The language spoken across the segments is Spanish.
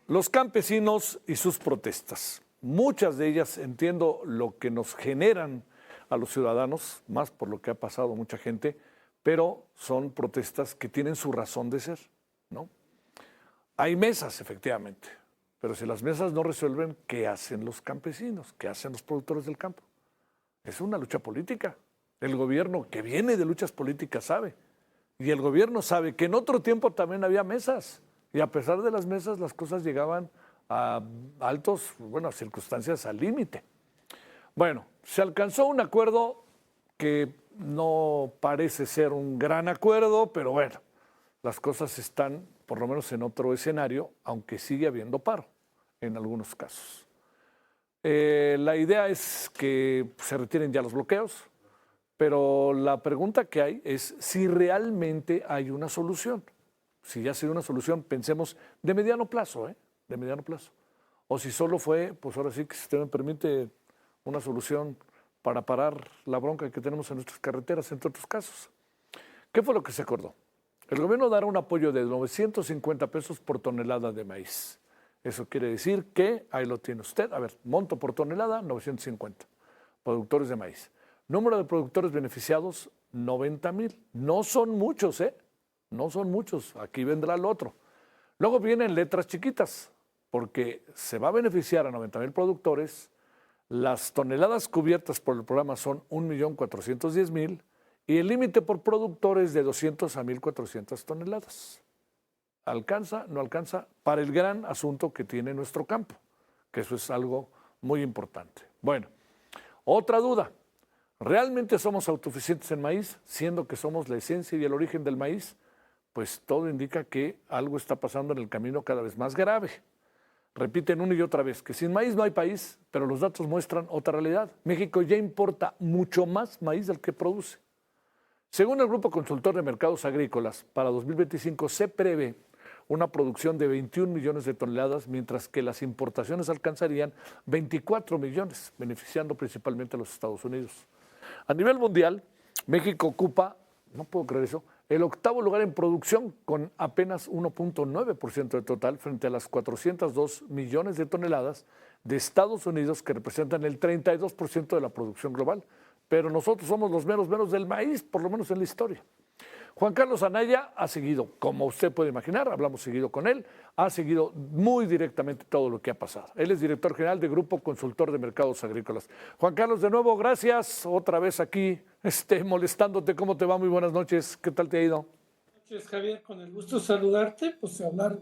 Los campesinos y sus protestas. Muchas de ellas entiendo lo que nos generan a los ciudadanos, más por lo que ha pasado mucha gente, pero son protestas que tienen su razón de ser, ¿no? Hay mesas, efectivamente, pero si las mesas no resuelven, ¿qué hacen los campesinos? ¿Qué hacen los productores del campo? Es una lucha política. El gobierno que viene de luchas políticas sabe. Y el gobierno sabe que en otro tiempo también había mesas. Y a pesar de las mesas, las cosas llegaban a a circunstancias al límite. Bueno, se alcanzó un acuerdo que no parece ser un gran acuerdo, pero bueno, las cosas están por lo menos en otro escenario, aunque sigue habiendo paro en algunos casos. La idea es que se retiren ya los bloqueos, pero la pregunta que hay es si realmente hay una solución. Si ya ha sido una solución, pensemos de mediano plazo, de mediano plazo. O si solo fue, pues ahora sí que si usted me permite, una solución para parar la bronca que tenemos en nuestras carreteras, entre otros casos. ¿Qué fue lo que se acordó? El gobierno dará un apoyo de 950 pesos por tonelada de maíz. Eso quiere decir que, ahí lo tiene usted, a ver, monto por tonelada, 950, productores de maíz. Número de productores beneficiados, 90,000. No son muchos, no son muchos, aquí vendrá lo otro. Luego vienen letras chiquitas, porque se va a beneficiar a 90,000 productores. Las toneladas cubiertas por el programa son 1,410,000 y el límite por productor es de 200 a 1,400 toneladas. ¿Alcanza? ¿No alcanza? Para el gran asunto que tiene nuestro campo, que eso es algo muy importante. Bueno, otra duda. ¿Realmente somos autosuficientes en maíz, siendo que somos la esencia y el origen del maíz? Pues todo indica que algo está pasando en el camino cada vez más grave. Repiten una y otra vez que sin maíz no hay país, pero los datos muestran otra realidad. México ya importa mucho más maíz del que produce. Según el Grupo Consultor de Mercados Agrícolas, para 2025 se prevé una producción de 21 millones de toneladas, mientras que las importaciones alcanzarían 24 millones, beneficiando principalmente a los Estados Unidos. A nivel mundial, México ocupa, no puedo creer eso, el octavo lugar en producción con apenas 1,9% del total frente a las 402 millones de toneladas de Estados Unidos que representan el 32% de la producción global. Pero nosotros somos los menos del maíz, por lo menos en la historia. Juan Carlos Anaya ha seguido, como usted puede imaginar, hablamos seguido con él, ha seguido muy directamente todo lo que ha pasado. Él es director general de Grupo Consultor de Mercados Agrícolas. Juan Carlos, de nuevo, gracias, otra vez aquí, molestándote. ¿Cómo te va? Muy buenas noches, ¿qué tal te ha ido? Buenas noches, Javier, con el gusto de saludarte, pues hablar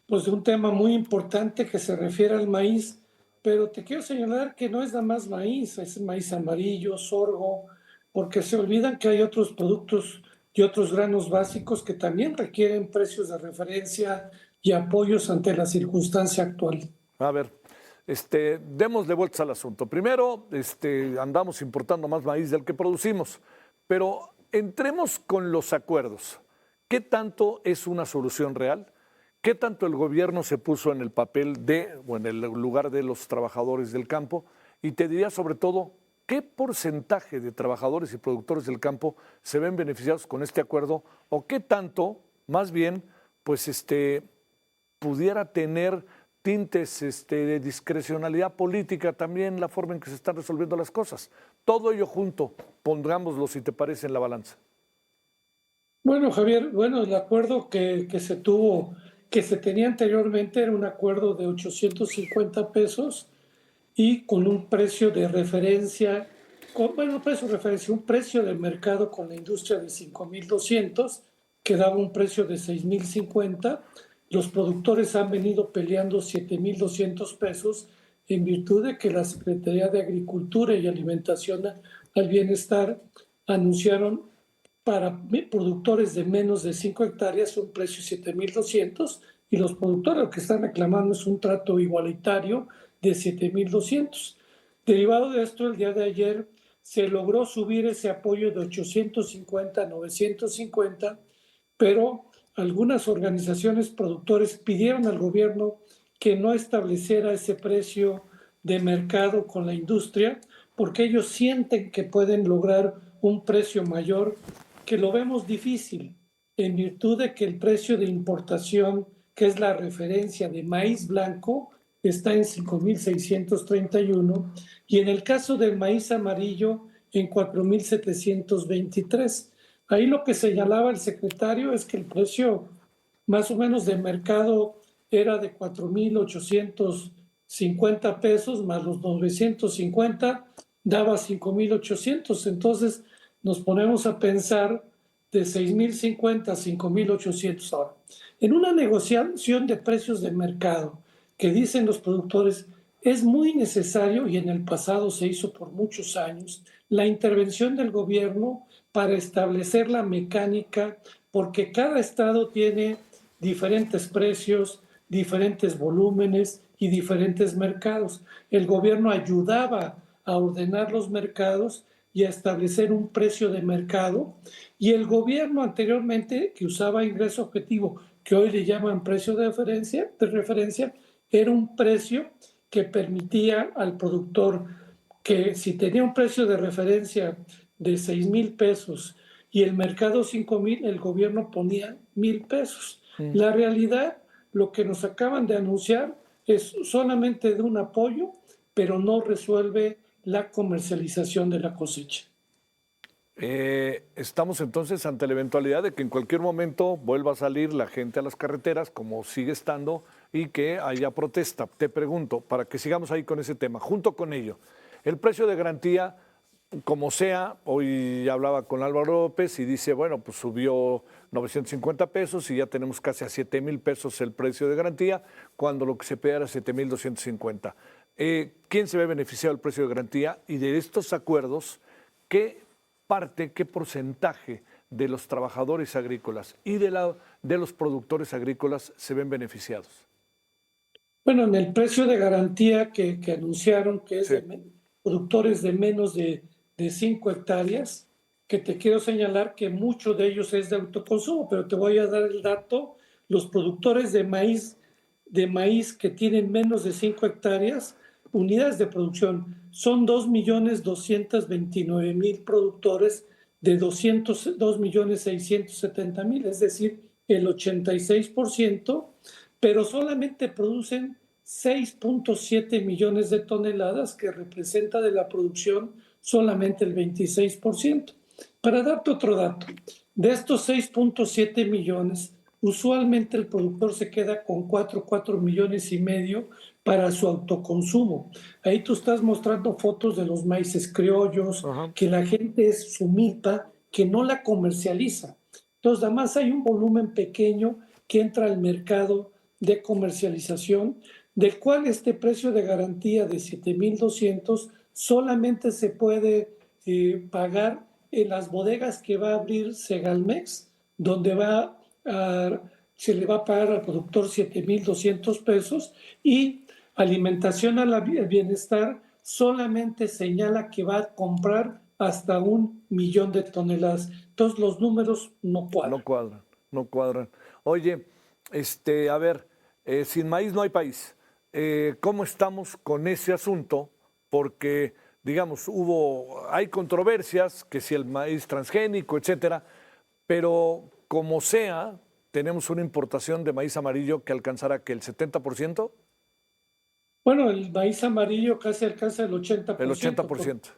de un tema muy importante que se refiere al maíz, pero te quiero señalar que no es nada más maíz, es maíz amarillo, sorgo, porque se olvidan que hay otros productos y otros granos básicos que también requieren precios de referencia y apoyos ante la circunstancia actual. A ver, démosle vueltas al asunto. Primero, andamos importando más maíz del que producimos, pero entremos con los acuerdos. ¿Qué tanto es una solución real? ¿Qué tanto el gobierno se puso en el papel o en el lugar de los trabajadores del campo? Y te diría sobre todo, ¿qué porcentaje de trabajadores y productores del campo se ven beneficiados con este acuerdo? ¿O qué tanto, más bien, pudiera tener tintes de discrecionalidad política también la forma en que se están resolviendo las cosas? Todo ello junto, pongámoslo si te parece en la balanza. Bueno, Javier, el acuerdo que se tuvo, que se tenía anteriormente era un acuerdo de 850 pesos y con un precio de referencia, un precio de mercado con la industria de 5,200, que daba un precio de 6,050. Los productores han venido peleando 7,200 pesos en virtud de que la Secretaría de Agricultura y Alimentación al Bienestar anunciaron para productores de menos de 5 hectáreas un precio de 7,200 y los productores lo que están reclamando es un trato igualitario de 7,200. Derivado de esto, el día de ayer se logró subir ese apoyo de 850 a 950, pero algunas organizaciones productores pidieron al gobierno que no estableciera ese precio de mercado con la industria porque ellos sienten que pueden lograr un precio mayor, que lo vemos difícil en virtud de que el precio de importación que es la referencia de maíz blanco, está en 5,631, y en el caso del maíz amarillo en 4,723. Ahí lo que señalaba el secretario es que el precio más o menos de mercado era de 4,850 pesos, más los 950 daba 5,800. Entonces nos ponemos a pensar de 6,050 a 5,800. Ahora, en una negociación de precios de mercado que dicen los productores, es muy necesario, y en el pasado se hizo por muchos años, la intervención del gobierno para establecer la mecánica, porque cada estado tiene diferentes precios, diferentes volúmenes y diferentes mercados. El gobierno ayudaba a ordenar los mercados y a establecer un precio de mercado, y el gobierno anteriormente, que usaba ingreso objetivo, que hoy le llaman precio de referencia, era un precio que permitía al productor que si tenía un precio de referencia de 6,000 pesos y el mercado 5,000, el gobierno ponía 1,000 pesos. La realidad, lo que nos acaban de anunciar, es solamente de un apoyo, pero no resuelve la comercialización de la cosecha. Estamos entonces ante la eventualidad de que en cualquier momento vuelva a salir la gente a las carreteras, como sigue estando, y que haya protesta. Te pregunto, para que sigamos ahí con ese tema, junto con ello, el precio de garantía, como sea, hoy hablaba con Álvaro López y dice, bueno, pues subió 950 pesos y ya tenemos casi a 7,000 pesos el precio de garantía, cuando lo que se pedía era 7,250. ¿Quién se ve beneficiado del precio de garantía? Y de estos acuerdos, ¿qué parte, qué porcentaje de los trabajadores agrícolas y de los productores agrícolas se ven beneficiados? Bueno, en el precio de garantía que anunciaron, que es Sí. de productores de menos de 5 hectáreas, que te quiero señalar que mucho de ellos es de autoconsumo, pero te voy a dar el dato: los productores de maíz que tienen menos de 5 hectáreas, unidades de producción, son 2,229,000 productores de 202,670,000, es decir, el 86%, pero solamente producen 6,7 millones de toneladas, que representa de la producción solamente el 26%. Para darte otro dato, de estos 6,7 millones, usualmente el productor se queda con 4 millones y medio para su autoconsumo. Ahí tú estás mostrando fotos de los maíces criollos, que la gente es sumita, que no la comercializa. Entonces, además hay un volumen pequeño que entra al mercado de comercialización, del cual este precio de garantía de 7,200 solamente se puede pagar en las bodegas que va a abrir Segalmex, donde se le va a pagar al productor 7,200 pesos, y Alimentación al Bienestar solamente señala que va a comprar hasta 1,000,000 de toneladas. Entonces los números no cuadran. No cuadran, no cuadran. Oye, a ver, sin maíz no hay país. ¿Cómo estamos con ese asunto? Porque, digamos, hay controversias, que si el maíz transgénico, etcétera, pero como sea, tenemos una importación de maíz amarillo que alcanzará que el 70%. Bueno, el maíz amarillo casi alcanza el 80%. El 80%.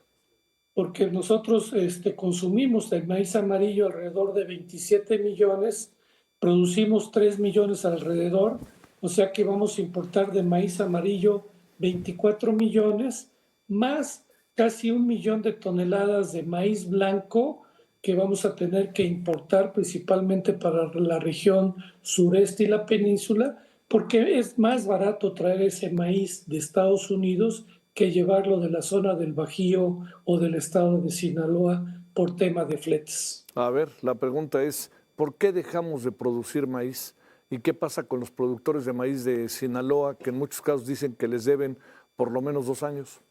Porque nosotros consumimos el maíz amarillo alrededor de 27 millones, producimos 3 millones alrededor, o sea que vamos a importar de maíz amarillo 24 millones, más casi 1,000,000 de toneladas de maíz blanco que vamos a tener que importar principalmente para la región sureste y la península, porque es más barato traer ese maíz de Estados Unidos que llevarlo de la zona del Bajío o del estado de Sinaloa por tema de fletes. A ver, la pregunta es, ¿por qué dejamos de producir maíz? ¿Y qué pasa con los productores de maíz de Sinaloa, que en muchos casos dicen que les deben por lo menos 2 años?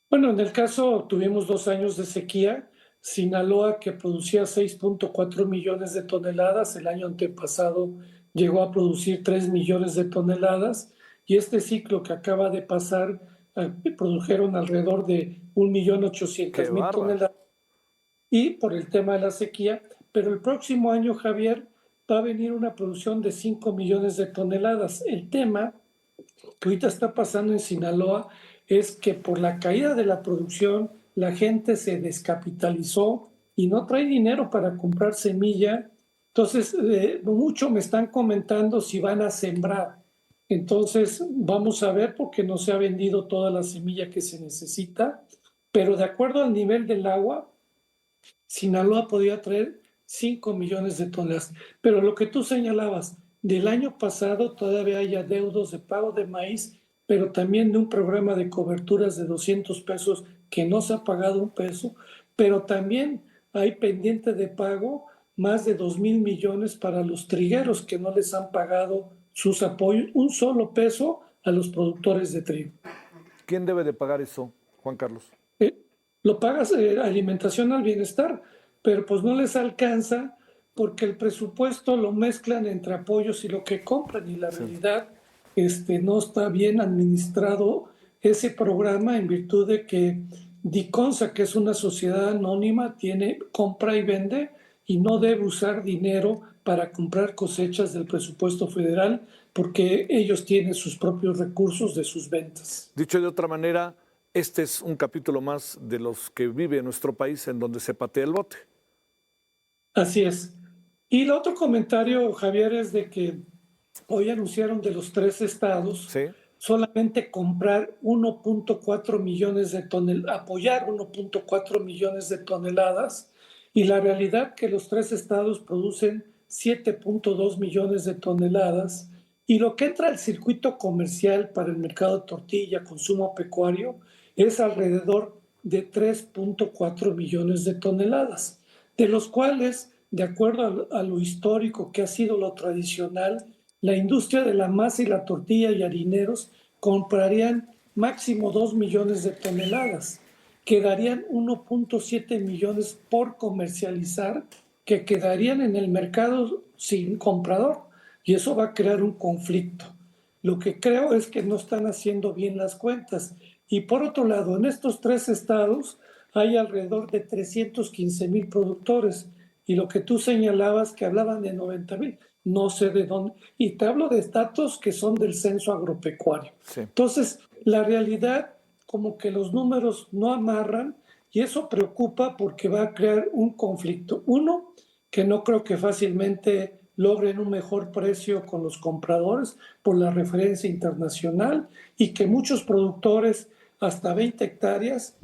Bueno, en el caso tuvimos 2 años de sequía. Sinaloa, que producía 6,4 millones de toneladas, el año antepasado llegó a producir 3 millones de toneladas, y este ciclo que acaba de pasar produjeron alrededor de 1,800,000 toneladas, y por el tema de la sequía. Pero el próximo año, Javier, va a venir una producción de 5 millones de toneladas. El tema que ahorita está pasando en Sinaloa es que por la caída de la producción, la gente se descapitalizó y no trae dinero para comprar semilla. Entonces, mucho me están comentando si van a sembrar. Entonces, vamos a ver porque no se ha vendido toda la semilla que se necesita, pero de acuerdo al nivel del agua, Sinaloa podía traer 5 millones de toneladas. Pero lo que tú señalabas, del año pasado todavía hay adeudos de pago de maíz, pero también de un programa de coberturas de 200 pesos que no se ha pagado un peso, pero también hay pendiente de pago más de 2,000 millones para los trigueros que no les han pagado sus apoyos, un solo peso a los productores de trigo. ¿Quién debe de pagar eso, Juan Carlos? Eh, lo pagas alimentación al bienestar, pero pues no les alcanza porque el presupuesto lo mezclan entre apoyos y lo que compran y la realidad no está bien administrado ese programa en virtud de que Diconsa, que es una sociedad anónima, compra y vende y no debe usar dinero para comprar cosechas del presupuesto federal porque ellos tienen sus propios recursos de sus ventas. Dicho de otra manera, este es un capítulo más de los que vive nuestro país en donde se patea el bote. Así es. Y el otro comentario, Javier, es de que hoy anunciaron de los 3 estados ¿Sí? solamente comprar 1.4 millones de toneladas, apoyar 1.4 millones de toneladas, y la realidad que los 3 estados producen 7.2 millones de toneladas, y lo que entra al circuito comercial para el mercado de tortilla, consumo pecuario, es alrededor de 3.4 millones de toneladas, de los cuales, de acuerdo a lo histórico que ha sido lo tradicional, la industria de la masa y la tortilla y harineros comprarían máximo 2 millones de toneladas. Quedarían 1.7 millones por comercializar que quedarían en el mercado sin comprador y eso va a crear un conflicto. Lo que creo es que no están haciendo bien las cuentas. Y por otro lado, en estos 3 estados hay alrededor de 315,000 productores y lo que tú señalabas que hablaban de 90,000, no sé de dónde, y te hablo de datos que son del censo agropecuario. Sí. Entonces, la realidad, como que los números no amarran, y eso preocupa porque va a crear un conflicto. Uno, que no creo que fácilmente logren un mejor precio con los compradores por la referencia internacional, y que muchos productores hasta 20 hectáreas,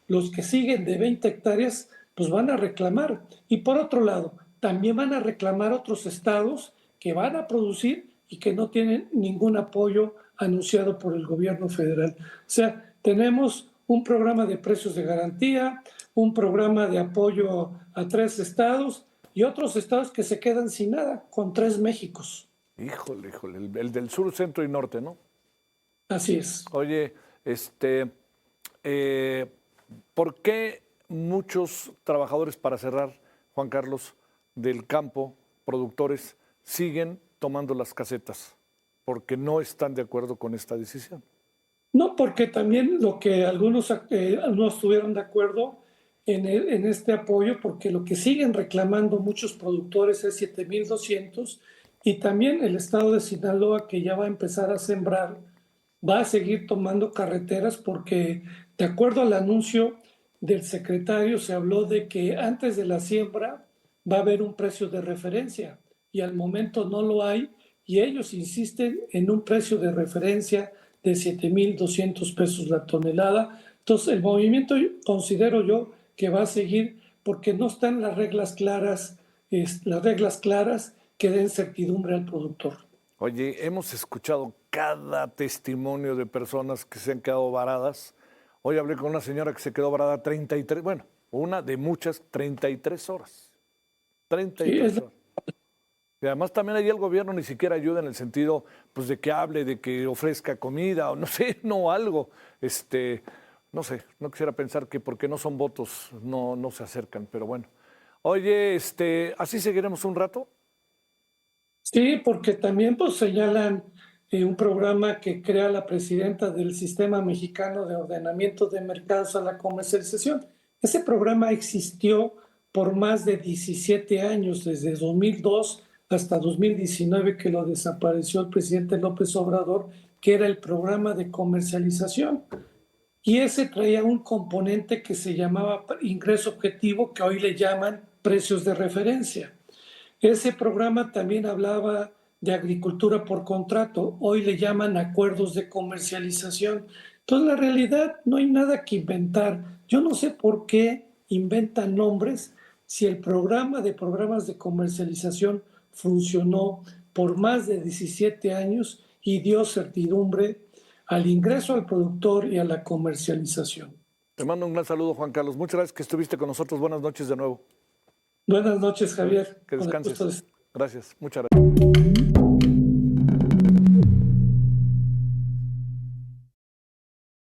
los que siguen de 20 hectáreas, pues van a reclamar. Y por otro lado, también van a reclamar otros estados que van a producir y que no tienen ningún apoyo anunciado por el gobierno federal. O sea, tenemos un programa de precios de garantía, un programa de apoyo a 3 estados y otros estados que se quedan sin nada, con 3 Méxicos. Híjole, el del sur, centro y norte, ¿no? Así es. Oye, ¿por qué muchos trabajadores, para cerrar, Juan Carlos, del campo, productores, siguen tomando las casetas? Porque no están de acuerdo con esta decisión. No, porque también lo que algunos no estuvieron de acuerdo en este apoyo, porque lo que siguen reclamando muchos productores es 7,200, y también el estado de Sinaloa, que ya va a empezar a sembrar, va a seguir tomando carreteras porque, de acuerdo al anuncio del secretario, se habló de que antes de la siembra va a haber un precio de referencia y al momento no lo hay, y ellos insisten en un precio de referencia de 7,200 pesos la tonelada. Entonces, el movimiento considero yo que va a seguir porque no están las reglas claras que den certidumbre al productor. Oye, hemos escuchado cada testimonio de personas que se han quedado varadas. Hoy hablé con una señora que se quedó varada 33, bueno, una de muchas, 33 horas. 33 horas. Y además también ahí el gobierno ni siquiera ayuda en el sentido pues, de que hable, de que ofrezca comida o no sé, no algo. No sé, no quisiera pensar que porque no son votos no se acercan, pero bueno. Oye, ¿así seguiremos un rato? Sí, porque también pues señalan un programa que crea la presidenta del Sistema Mexicano de Ordenamiento de Mercados a la Comercialización. Ese programa existió por más de 17 años, desde 2002 hasta 2019 que lo desapareció el presidente López Obrador, que era el programa de comercialización. Y ese traía un componente que se llamaba ingreso objetivo, que hoy le llaman precios de referencia. Ese programa también hablaba de agricultura por contrato, hoy le llaman acuerdos de comercialización. Entonces, la realidad, no hay nada que inventar. Yo no sé por qué inventan nombres si el programa de programas de comercialización funcionó por más de 17 años y dio certidumbre al ingreso al productor y a la comercialización. Te mando un gran saludo, Juan Carlos. Muchas gracias que estuviste con nosotros. Buenas noches de nuevo. Buenas noches, Javier. Que Con el descanses. gusto de... Gracias. Muchas gracias.